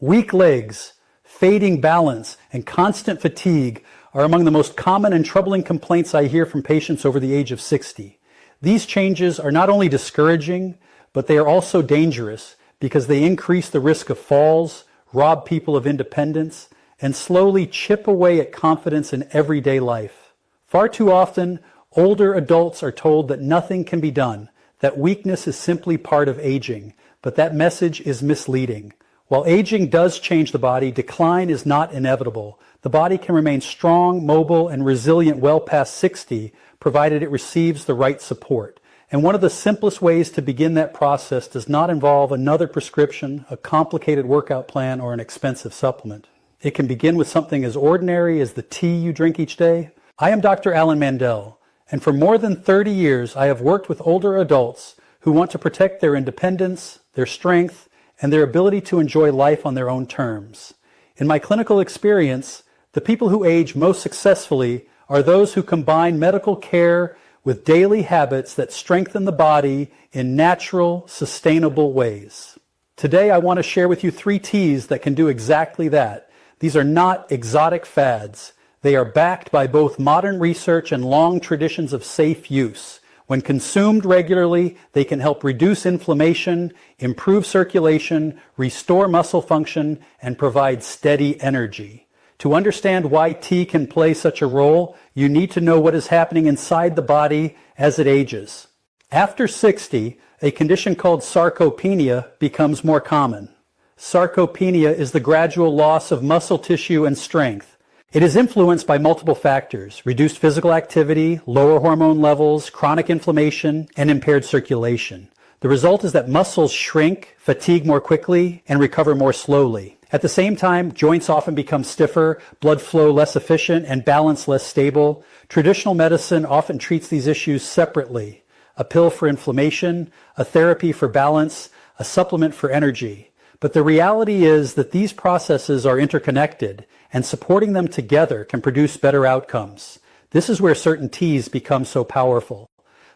Weak legs, fading balance, and constant fatigue are among the most common and troubling complaints I hear from patients over the age of 60. These changes are not only discouraging, but they are also dangerous because they increase the risk of falls, rob people of independence, and slowly chip away at confidence in everyday life. Far too often, older adults are told that nothing can be done, that weakness is simply part of aging, but that message is misleading. While aging does change the body, decline is not inevitable. The body can remain strong, mobile, and resilient well past 60, provided it receives the right support. And one of the simplest ways to begin that process does not involve another prescription, a complicated workout plan, or an expensive supplement. It can begin with something as ordinary as the tea you drink each day. I am Dr. Alan Mandell, and for more than 30 years I have worked with older adults who want to protect their independence, their strength, and their ability to enjoy life on their own terms. In my clinical experience, the people who age most successfully are those who combine medical care with daily habits that strengthen the body in natural, sustainable ways. Today, I want to share with you 3 teas that can do exactly that. These are not exotic fads. They are backed by both modern research and long traditions of safe use. When consumed regularly, they can help reduce inflammation, improve circulation, restore muscle function, and provide steady energy. To understand why tea can play such a role, you need to know what is happening inside the body as it ages. After 60, a condition called sarcopenia becomes more common. Sarcopenia is the gradual loss of muscle tissue and strength. It is influenced by multiple factors: reduced physical activity, lower hormone levels, chronic inflammation, and impaired circulation. The result is that muscles shrink, fatigue more quickly, and recover more slowly. At the same time, joints often become stiffer, blood flow less efficient, and balance less stable. Traditional medicine often treats these issues separately: a pill for inflammation, a therapy for balance, a supplement for energy. But the reality is that these processes are interconnected, and supporting them together can produce better outcomes. This is where certain teas become so powerful.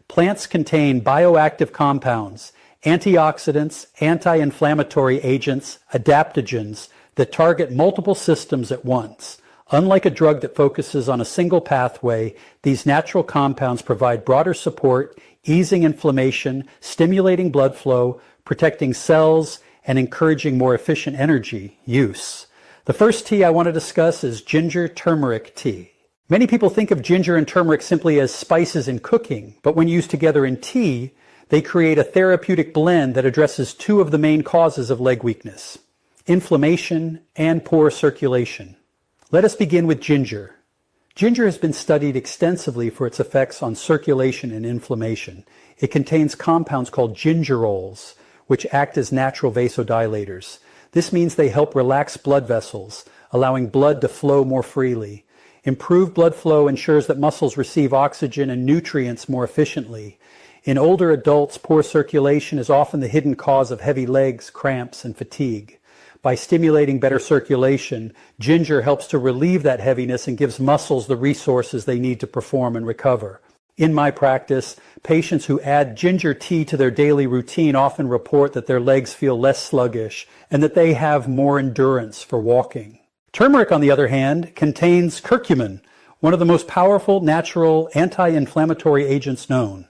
Plants contain bioactive compounds, antioxidants, anti-inflammatory agents, adaptogens that target multiple systems at once. Unlike a drug that focuses on a single pathway, these natural compounds provide broader support, easing inflammation, stimulating blood flow, protecting cells, and encouraging more efficient energy use. The first tea I want to discuss is ginger turmeric tea. Many people think of ginger and turmeric simply as spices in cooking, but when used together in tea, they create a therapeutic blend that addresses 2 of the main causes of leg weakness: inflammation and poor circulation. Let us begin with ginger. Ginger has been studied extensively for its effects on circulation and inflammation. It contains compounds called gingerols, which act as natural vasodilators. This means they help relax blood vessels, allowing blood to flow more freely. Improved blood flow ensures that muscles receive oxygen and nutrients more efficiently. In older adults, poor circulation is often the hidden cause of heavy legs, cramps, and fatigue. By stimulating better circulation, ginger helps to relieve that heaviness and gives muscles the resources they need to perform and recover. In my practice, patients who add ginger tea to their daily routine often report that their legs feel less sluggish and that they have more endurance for walking. Turmeric, on the other hand, contains curcumin, one of the most powerful natural anti-inflammatory agents known.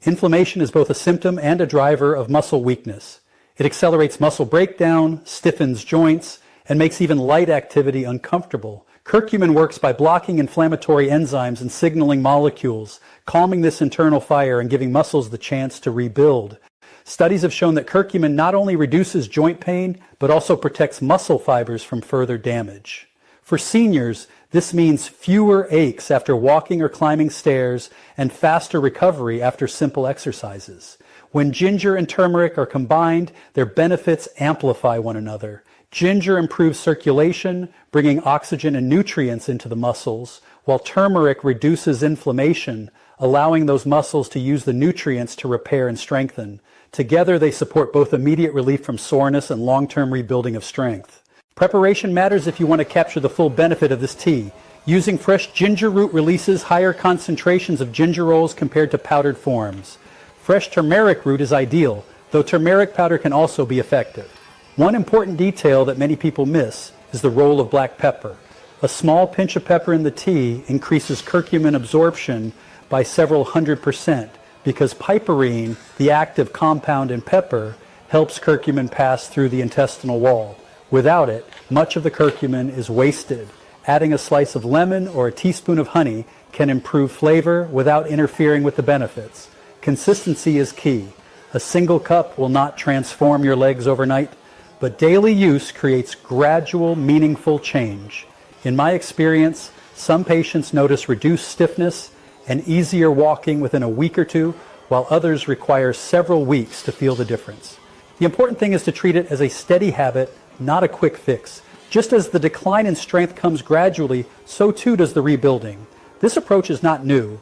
Inflammation is both a symptom and a driver of muscle weakness. It accelerates muscle breakdown, stiffens joints, and makes even light activity uncomfortable. Curcumin works by blocking inflammatory enzymes and signaling molecules, calming this internal fire and giving muscles the chance to rebuild. Studies have shown that curcumin not only reduces joint pain, but also protects muscle fibers from further damage. For seniors, this means fewer aches after walking or climbing stairs and faster recovery after simple exercises. When ginger and turmeric are combined, their benefits amplify one another. Ginger improves circulation, bringing oxygen and nutrients into the muscles, while turmeric reduces inflammation, allowing those muscles to use the nutrients to repair and strengthen. Together, they support both immediate relief from soreness and long-term rebuilding of strength. Preparation matters if you want to capture the full benefit of this tea. Using fresh ginger root releases higher concentrations of gingerols compared to powdered forms. Fresh turmeric root is ideal, though turmeric powder can also be effective. One important detail that many people miss is the role of black pepper. A small pinch of pepper in the tea increases curcumin absorption by several 100% because piperine, the active compound in pepper, helps curcumin pass through the intestinal wall. Without it, much of the curcumin is wasted. Adding a slice of lemon or a teaspoon of honey can improve flavor without interfering with the benefits. Consistency is key. A single cup will not transform your legs overnight, but daily use creates gradual, meaningful change. In my experience, some patients notice reduced stiffness and easier walking within a week or two, while others require several weeks to feel the difference. The important thing is to treat it as a steady habit, not a quick fix. Just as the decline in strength comes gradually, so too does the rebuilding. This approach is not new.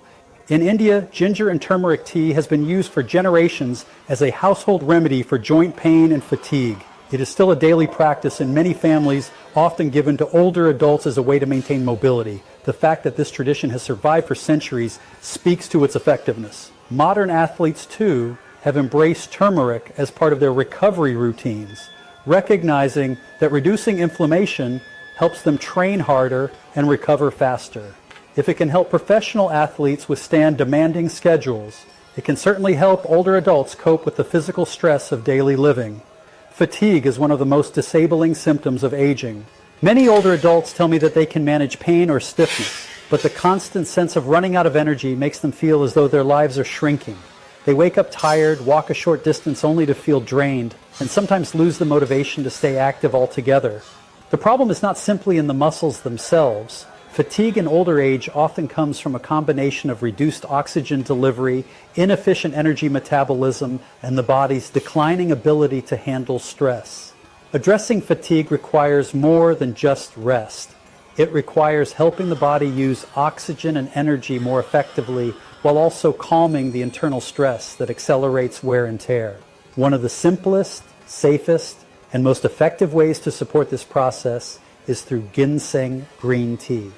In India, ginger and turmeric tea has been used for generations as a household remedy for joint pain and fatigue. It is still a daily practice in many families, often given to older adults as a way to maintain mobility. The fact that this tradition has survived for centuries speaks to its effectiveness. Modern athletes, too, have embraced turmeric as part of their recovery routines, recognizing that reducing inflammation helps them train harder and recover faster. If it can help professional athletes withstand demanding schedules, it can certainly help older adults cope with the physical stress of daily living. Fatigue is one of the most disabling symptoms of aging. Many older adults tell me that they can manage pain or stiffness, but the constant sense of running out of energy makes them feel as though their lives are shrinking. They wake up tired, walk a short distance only to feel drained, and sometimes lose the motivation to stay active altogether. The problem is not simply in the muscles themselves. Fatigue in older age often comes from a combination of reduced oxygen delivery, inefficient energy metabolism, and the body's declining ability to handle stress. Addressing fatigue requires more than just rest. It requires helping the body use oxygen and energy more effectively while also calming the internal stress that accelerates wear and tear. One of the simplest, safest, and most effective ways to support this process is through ginseng green tea.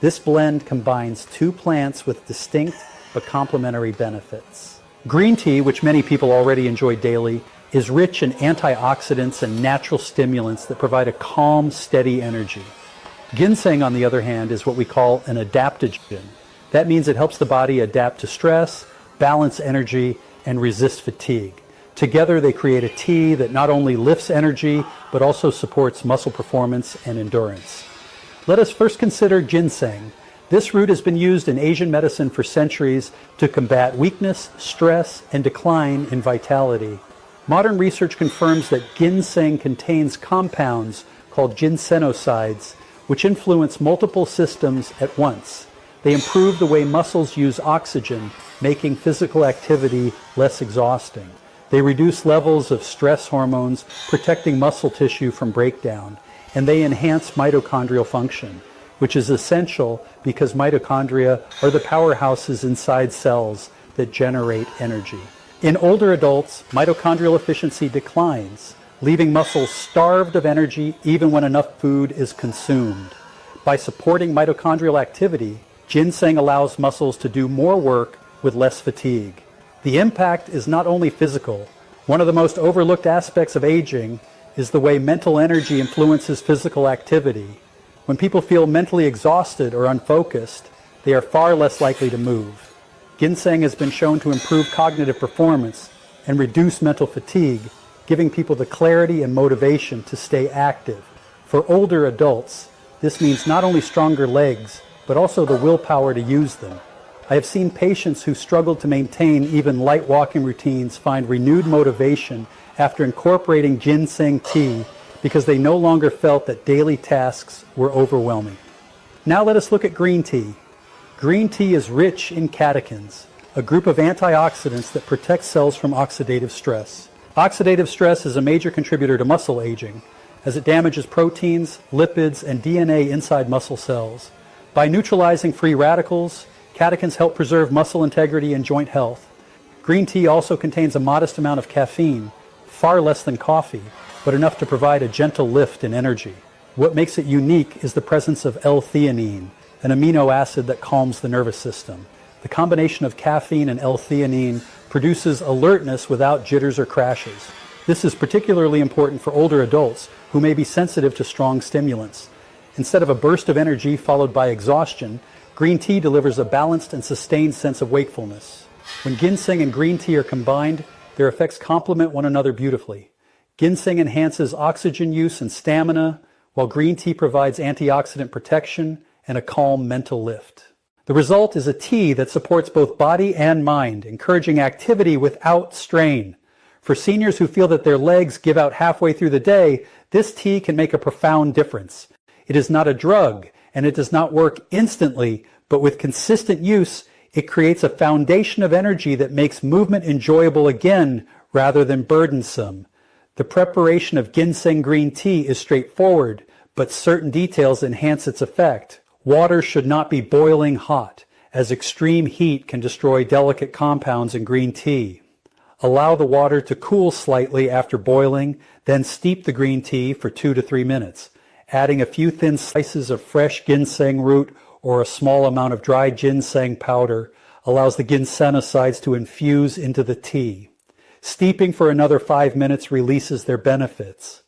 This blend combines two plants with distinct but complementary benefits. Green tea, which many people already enjoy daily, is rich in antioxidants and natural stimulants that provide a calm, steady energy. Ginseng, on the other hand, is what we call an adaptogen. That means it helps the body adapt to stress, balance energy, and resist fatigue. Together, they create a tea that not only lifts energy, but also supports muscle performance and endurance. Let us first consider ginseng. This root has been used in Asian medicine for centuries to combat weakness, stress, and decline in vitality. Modern research confirms that ginseng contains compounds called ginsenosides, which influence multiple systems at once. They improve the way muscles use oxygen, making physical activity less exhausting. They reduce levels of stress hormones, protecting muscle tissue from breakdown. And they enhance mitochondrial function, which is essential because mitochondria are the powerhouses inside cells that generate energy. In older adults, mitochondrial efficiency declines, leaving muscles starved of energy even when enough food is consumed. By supporting mitochondrial activity, ginseng allows muscles to do more work with less fatigue. The impact is not only physical. One of the most overlooked aspects of aging is the way mental energy influences physical activity. When people feel mentally exhausted or unfocused, they are far less likely to move. Ginseng has been shown to improve cognitive performance and reduce mental fatigue, giving people the clarity and motivation to stay active. For older adults, this means not only stronger legs, but also the willpower to use them. I have seen patients who struggled to maintain even light walking routines find renewed motivation after incorporating ginseng tea because they no longer felt that daily tasks were overwhelming. Now let us look at green tea. Green tea is rich in catechins, a group of antioxidants that protect cells from oxidative stress. Oxidative stress is a major contributor to muscle aging, as it damages proteins, lipids, and DNA inside muscle cells. By neutralizing free radicals, catechins help preserve muscle integrity and joint health. Green tea also contains a modest amount of caffeine, far less than coffee, but enough to provide a gentle lift in energy. What makes it unique is the presence of L-theanine, an amino acid that calms the nervous system. The combination of caffeine and L-theanine produces alertness without jitters or crashes. This is particularly important for older adults who may be sensitive to strong stimulants. Instead of a burst of energy followed by exhaustion, green tea delivers a balanced and sustained sense of wakefulness. When ginseng and green tea are combined, their effects complement one another beautifully. Ginseng enhances oxygen use and stamina, while green tea provides antioxidant protection and a calm mental lift. The result is a tea that supports both body and mind, encouraging activity without strain. For seniors who feel that their legs give out halfway through the day, this tea can make a profound difference. It is not a drug, and it does not work instantly, but with consistent use, it creates a foundation of energy that makes movement enjoyable again rather than burdensome. The preparation of ginseng green tea is straightforward, but certain details enhance its effect. Water should not be boiling hot, as extreme heat can destroy delicate compounds in green tea. Allow the water to cool slightly after boiling, then steep the green tea for 2 to 3 minutes. Adding a few thin slices of fresh ginseng root or a small amount of dried ginseng powder allows the ginsenosides to infuse into the tea. Steeping for another 5 minutes releases their benefits.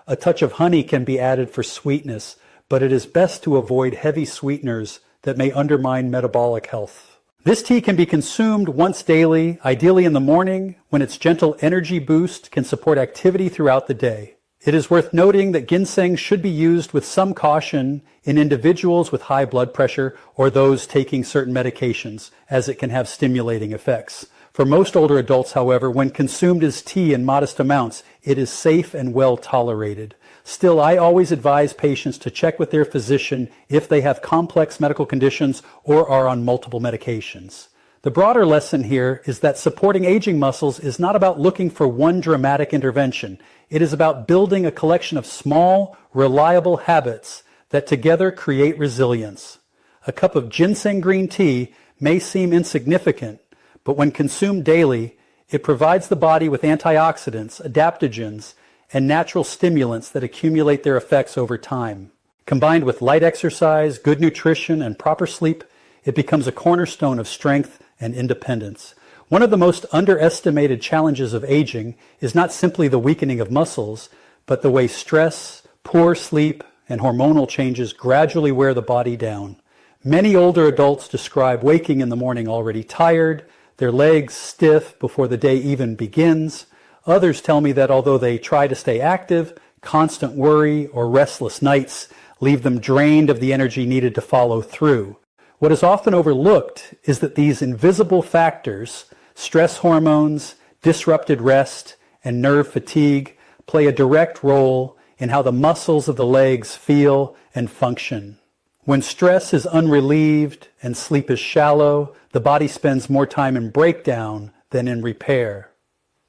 A touch of honey can be added for sweetness, but it is best to avoid heavy sweeteners that may undermine metabolic health. This tea can be consumed once daily, ideally in the morning, when its gentle energy boost can support activity throughout the day. It is worth noting that ginseng should be used with some caution in individuals with high blood pressure or those taking certain medications, as it can have stimulating effects. For most older adults, however, when consumed as tea in modest amounts, it is safe and well tolerated. Still, I always advise patients to check with their physician if they have complex medical conditions or are on multiple medications. The broader lesson here is that supporting aging muscles is not about looking for one dramatic intervention. It is about building a collection of small, reliable habits that together create resilience. A cup of ginseng green tea may seem insignificant, but when consumed daily, it provides the body with antioxidants, adaptogens, and natural stimulants that accumulate their effects over time. Combined with light exercise, good nutrition, and proper sleep, it becomes a cornerstone of strength and independence. One of the most underestimated challenges of aging is not simply the weakening of muscles, but the way stress, poor sleep, and hormonal changes gradually wear the body down. Many older adults describe waking in the morning already tired, their legs stiff before the day even begins. Others tell me that although they try to stay active, constant worry or restless nights leave them drained of the energy needed to follow through. What is often overlooked is that these invisible factors, stress hormones, disrupted rest, and nerve fatigue, play a direct role in how the muscles of the legs feel and function. When stress is unrelieved and sleep is shallow, the body spends more time in breakdown than in repair.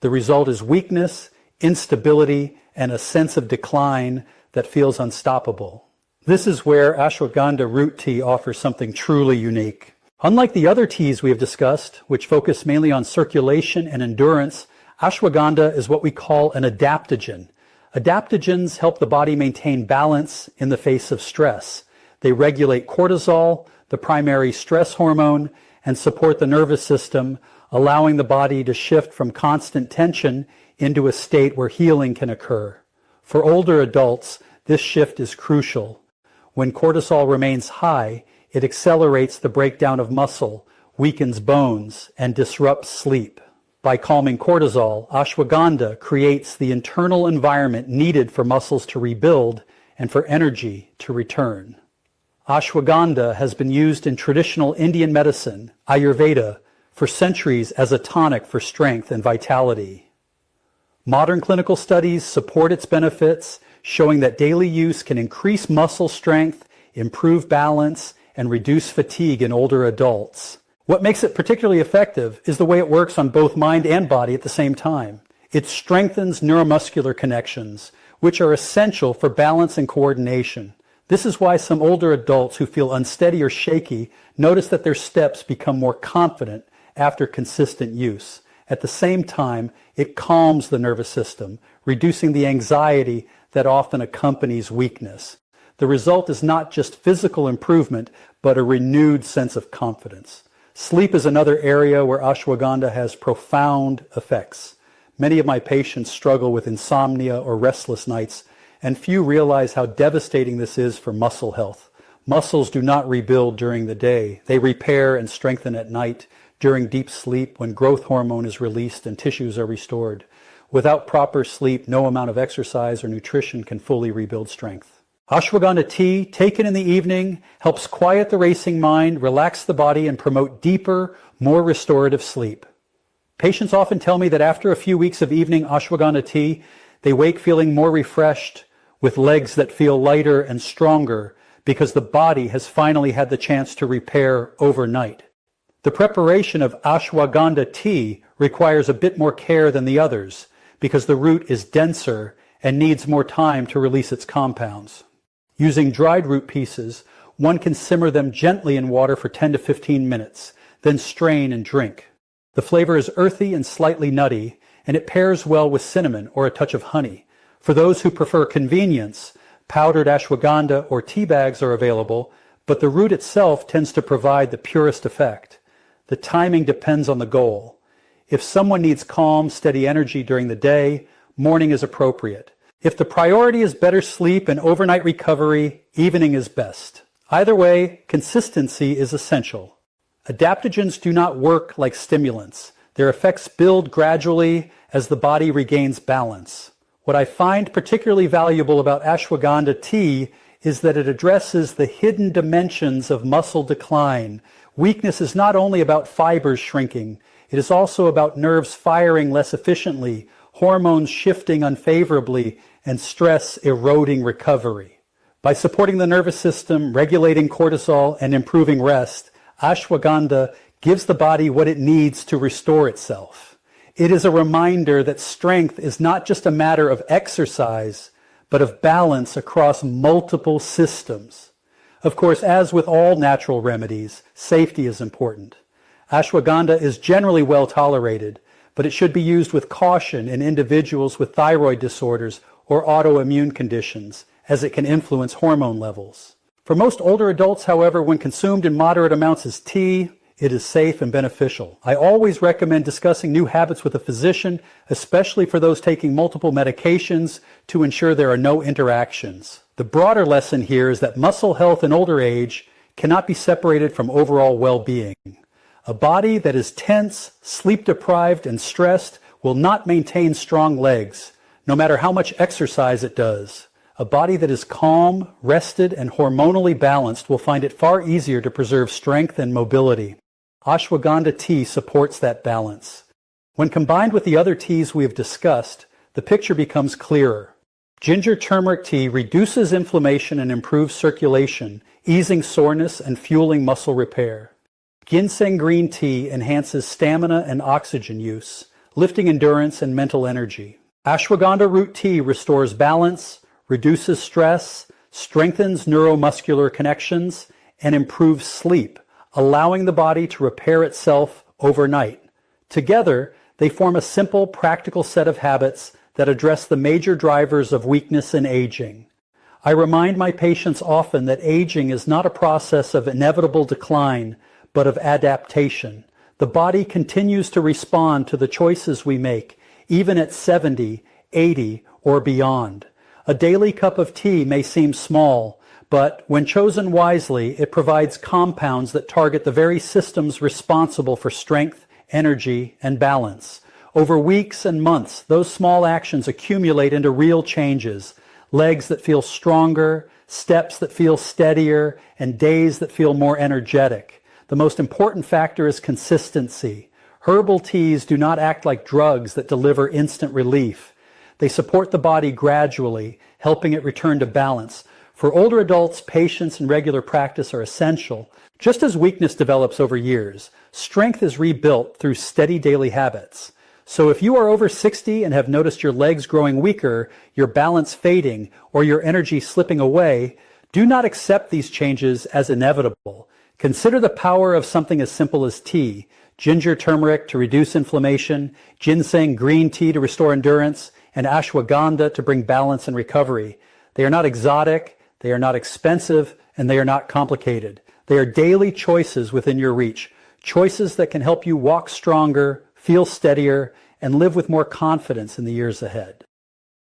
The result is weakness, instability, and a sense of decline that feels unstoppable. This is where ashwagandha root tea offers something truly unique. Unlike the other teas we have discussed, which focus mainly on circulation and endurance, ashwagandha is what we call an adaptogen. Adaptogens help the body maintain balance in the face of stress. They regulate cortisol, the primary stress hormone, and support the nervous system, allowing the body to shift from constant tension into a state where healing can occur. For older adults, this shift is crucial. When cortisol remains high, it accelerates the breakdown of muscle, weakens bones, and disrupts sleep. By calming cortisol, ashwagandha creates the internal environment needed for muscles to rebuild and for energy to return. Ashwagandha has been used in traditional Indian medicine, Ayurveda, for centuries as a tonic for strength and vitality. Modern clinical studies support its benefits, showing that daily use can increase muscle strength, improve balance, and reduce fatigue in older adults. What makes it particularly effective is the way it works on both mind and body at the same time. It strengthens neuromuscular connections, which are essential for balance and coordination. This is why some older adults who feel unsteady or shaky notice that their steps become more confident after consistent use. At the same time, it calms the nervous system, reducing the anxiety that often accompanies weakness. The result is not just physical improvement, but a renewed sense of confidence. Sleep is another area where ashwagandha has profound effects. Many of my patients struggle with insomnia or restless nights, and few realize how devastating this is for muscle health. Muscles do not rebuild during the day. They repair and strengthen at night during deep sleep when growth hormone is released and tissues are restored. Without proper sleep, no amount of exercise or nutrition can fully rebuild strength. Ashwagandha tea, taken in the evening, helps quiet the racing mind, relax the body, and promote deeper, more restorative sleep. Patients often tell me that after a few weeks of evening ashwagandha tea, they wake feeling more refreshed, with legs that feel lighter and stronger, because the body has finally had the chance to repair overnight. The preparation of ashwagandha tea requires a bit more care than the others, because the root is denser and needs more time to release its compounds. Using dried root pieces, one can simmer them gently in water for 10 to 15 minutes, then strain and drink. The flavor is earthy and slightly nutty, and it pairs well with cinnamon or a touch of honey. For those who prefer convenience, powdered ashwagandha or tea bags are available, but the root itself tends to provide the purest effect. The timing depends on the goal. If someone needs calm, steady energy during the day, morning is appropriate. If the priority is better sleep and overnight recovery, evening is best. Either way, consistency is essential. Adaptogens do not work like stimulants. Their effects build gradually as the body regains balance. What I find particularly valuable about ashwagandha tea is that it addresses the hidden dimensions of muscle decline. Weakness is not only about fibers shrinking, it is also about nerves firing less efficiently, hormones shifting unfavorably, and stress eroding recovery. By supporting the nervous system, regulating cortisol, and improving rest, ashwagandha gives the body what it needs to restore itself. It is a reminder that strength is not just a matter of exercise, but of balance across multiple systems. Of course, as with all natural remedies, safety is important. Ashwagandha is generally well tolerated, but it should be used with caution in individuals with thyroid disorders or autoimmune conditions, as it can influence hormone levels. For most older adults, however, when consumed in moderate amounts as tea, it is safe and beneficial. I always recommend discussing new habits with a physician, especially for those taking multiple medications, to ensure there are no interactions. The broader lesson here is that muscle health in older age cannot be separated from overall well-being. A body that is tense, sleep-deprived, and stressed will not maintain strong legs, no matter how much exercise it does. A body that is calm, rested, and hormonally balanced will find it far easier to preserve strength and mobility. Ashwagandha tea supports that balance. When combined with the other teas we have discussed, the picture becomes clearer. Ginger turmeric tea reduces inflammation and improves circulation, easing soreness and fueling muscle repair. Ginseng green tea enhances stamina and oxygen use, lifting endurance and mental energy. Ashwagandha root tea restores balance, reduces stress, strengthens neuromuscular connections, and improves sleep, allowing the body to repair itself overnight. Together, they form a simple, practical set of habits that address the major drivers of weakness and aging. I remind my patients often that aging is not a process of inevitable decline, but of adaptation. The body continues to respond to the choices we make, even at 70, 80, or beyond. A daily cup of tea may seem small, but when chosen wisely, it provides compounds that target the very systems responsible for strength, energy, and balance. Over weeks and months, those small actions accumulate into real changes. Legs that feel stronger, steps that feel steadier, and days that feel more energetic. The most important factor is consistency. Herbal teas do not act like drugs that deliver instant relief. They support the body gradually, helping it return to balance. For older adults, patience and regular practice are essential. Just as weakness develops over years, strength is rebuilt through steady daily habits. So if you are over 60 and have noticed your legs growing weaker, your balance fading, or your energy slipping away, do not accept these changes as inevitable. Consider the power of something as simple as tea, ginger turmeric to reduce inflammation, ginseng green tea to restore endurance, and ashwagandha to bring balance and recovery. They are not exotic, they are not expensive, and they are not complicated. They are daily choices within your reach, choices that can help you walk stronger, feel steadier, and live with more confidence in the years ahead.